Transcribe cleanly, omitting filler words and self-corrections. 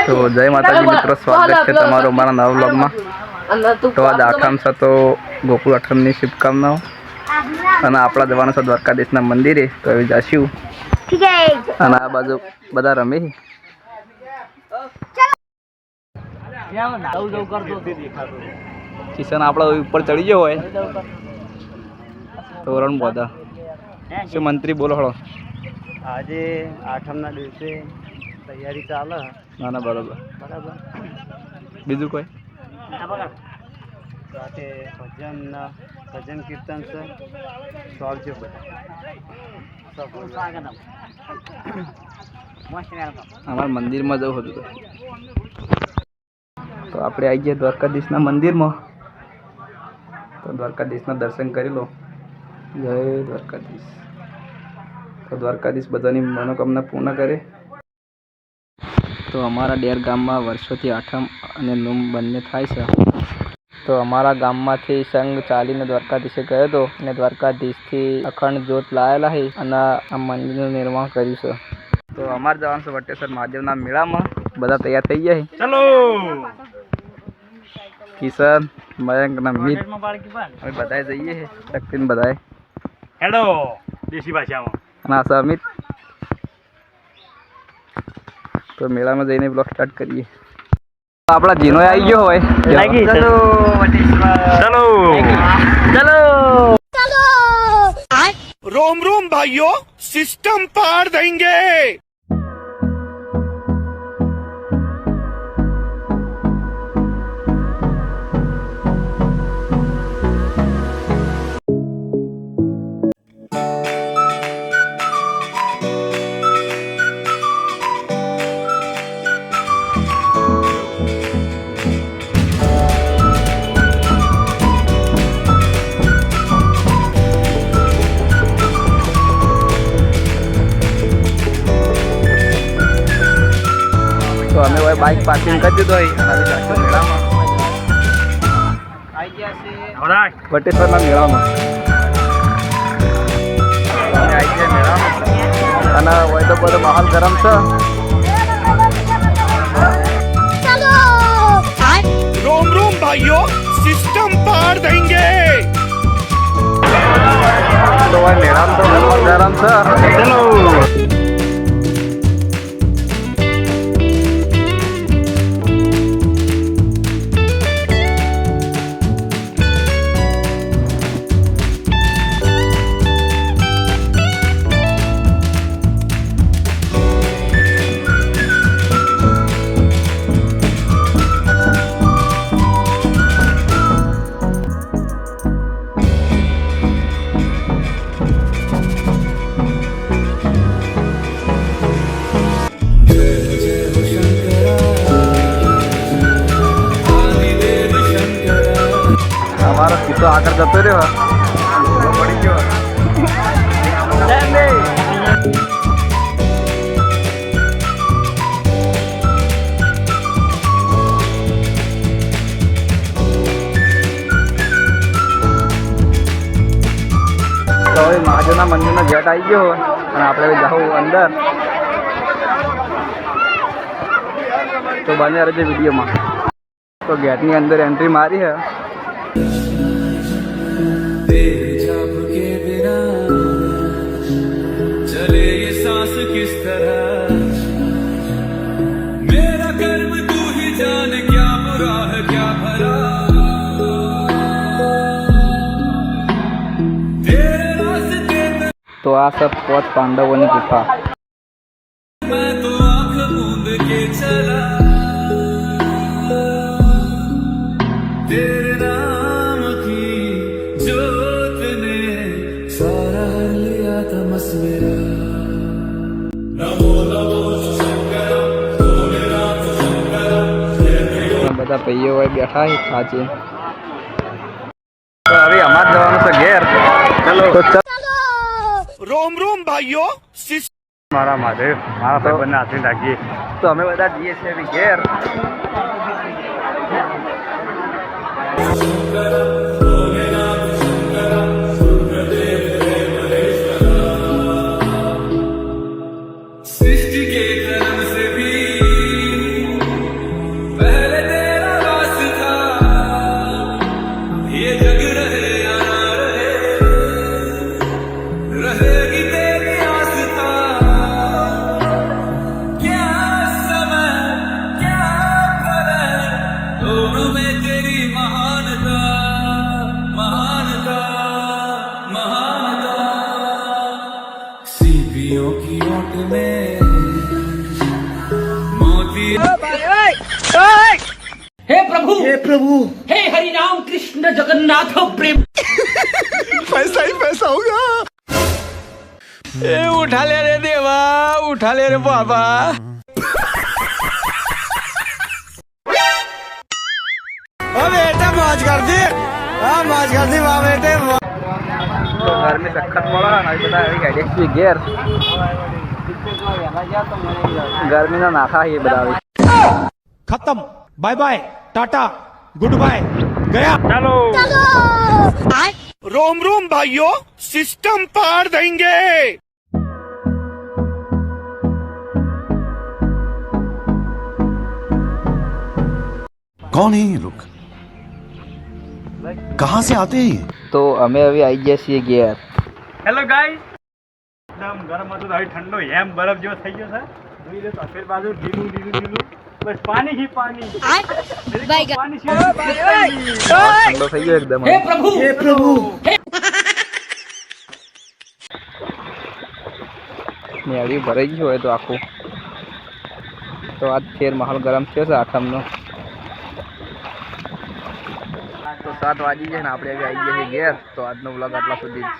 તો જય માતાજી મિત્રો, સ્વાગત છે તમારું અમારા નવા વ્લોગમાં. તો આજ આઠમ છે, તો ગોકુળ આઠમની શુભકામનાઓ. અને આપણા જવાનું છે દ્વારકાધીશના મંદિરે, તો હવે જઈશું. અને આ બાજુ બધા રમે. કિશન આપણા ઉપર ચડી ગયો હોય તો રણ બધા શું મંત્રી બોલો હળો. આજે આઠમના દિવસે તૈયારી ચાલે. ના ના, બરાબર બરાબર. બીજું કોઈ રાતે ભજન કીર્તન છે. તો આવજો બધા. અમારા મંદિરમાં જવું હતું તો આપણે આવી ગયા દ્વારકાધીશના મંદિરમાં. તો દ્વારકાધીશના દર્શન કરી લો. જય દ્વારકાધીશ. તો દ્વારકાધીશ બધાની મનોકામના પૂર્ણ કરે. તો અમારા ડેર ગામમાં વર્ષોથી આઠમ અને નોમ બંને થાય છે. તો અમારા ગામમાંથી સંઘ ચાલીને દ્વારકાધીશે ગયો હતો અને દ્વારકાધીશથી અખંડ જ્યોત લાયેલા છે અને આ મંદિરનું નિર્માણ કર્યું છે. તો અમારે જવાનું છે વટેશ્વર મહાદેવના મેળામાં. બધા તૈયાર થઈ ગયા છે. ચલો કિશન, મયંક ના મિત અમે બધાએ જઈએ છે. શક્તિને બધાએ હેલો દેશી ભાષામાં. અને આ અમિત. તો મેળામાં જઈને બ્લોગ સ્ટાર્ટ કરીએ. આપણા જીનો આવી ગયો હોય. ચલો ચલો ચલો. रोम रोम भाइयों, सिस्टम पार देंगे। તો અમે હવે બાઇક પાર્કિંગ કરી દીધો હોય અને હવે જાશું મેળામાં. આવી ગયા છે વટેશ્વરના મેળામાં. અમે આવી ગયા મેળામાં અને હોય તો બધો માહોલ ગરમ છે. रोम रोम भाइयों, सिस्टम पार देंगे। તો હોય મેળામાં તો માહોલ ગરમ છે. ચલો અમારો કિસ્સો આગળ જતો રહ્યો પડી ગયો. તો હવે મહાદેવના મંદિરનો ગેટ આવી ગયો અને આપણે જાઉં અંદર. તો બને રહેજો વિડીયોમાં. તો ગેટની અંદર એન્ટ્રી મારી છે. चले ये सांस किस तरह, मेरा कर्म तू ही जाने क्या बुरा है क्या भला, तेरे रास्ते पे તો આ સબ 5 પાંડવોની ગુફા. मैं तो आंख मूंद के चला, तेरे नाम की जोत ने सारा लिया तमस मेरा. બધા ભાઈઓ હોય બેઠા છે ખાચે. તો હવે અમારે જવાનું છે ઘેર. ચલો તો रोम रोम भाइयों, મારા મહાદેવ મારા ભાઈ બંને હાથે લાગીએ. તો અમે બધા જઈએ છીએ હવે ઘેર. सृष्टि के कर्म से भी की ओट में मोती हे प्रभु हे हरि राम कृष्ण जगन्नाथ प्रेम पैसा ही पैसा होगा। उठा ले रे देवा, उठा ले रे बाबा। ओ बेटा मौज कर दी, मौज कर दी वाह बेटे। तो घर में सख्त पड़ा नहीं पता है गाड़ी की गेर गर्मी ना नाखा ये बतावे। खत्म, bye bye, tata, goodbye, गया। ચાલો रोम रोम भाइयों, सिस्टम पार देंगे। कौन है ये लोग, कहाँ से आते हैं ये? તો અમે હવે આવી ગયા છીએ ઘેર। હેલો ગાઈસ, એકદમ ગરમ હતું તો હવે ઠંડો એમ બરફ જેવો થઈ ગયો છે। જોઈ લો સફેદ બાજુ ઢીલું ઢીલું ઢીલું, બસ પાણી ही पानी। પાણી સિવાય ઠંડો થઈ ગયો એકદમ। हे प्रभु મેળી ભરાઈ ગયું હોય તો આખું। તો આજ ફેર માહોલ ગરમ થયો છે આઠમનો। તો 7 વાગી ગયા ને આપણે હવે આવી ગયા છીએ ઘેર। તો આજનો વ્લોગ આટલા સુધી જ।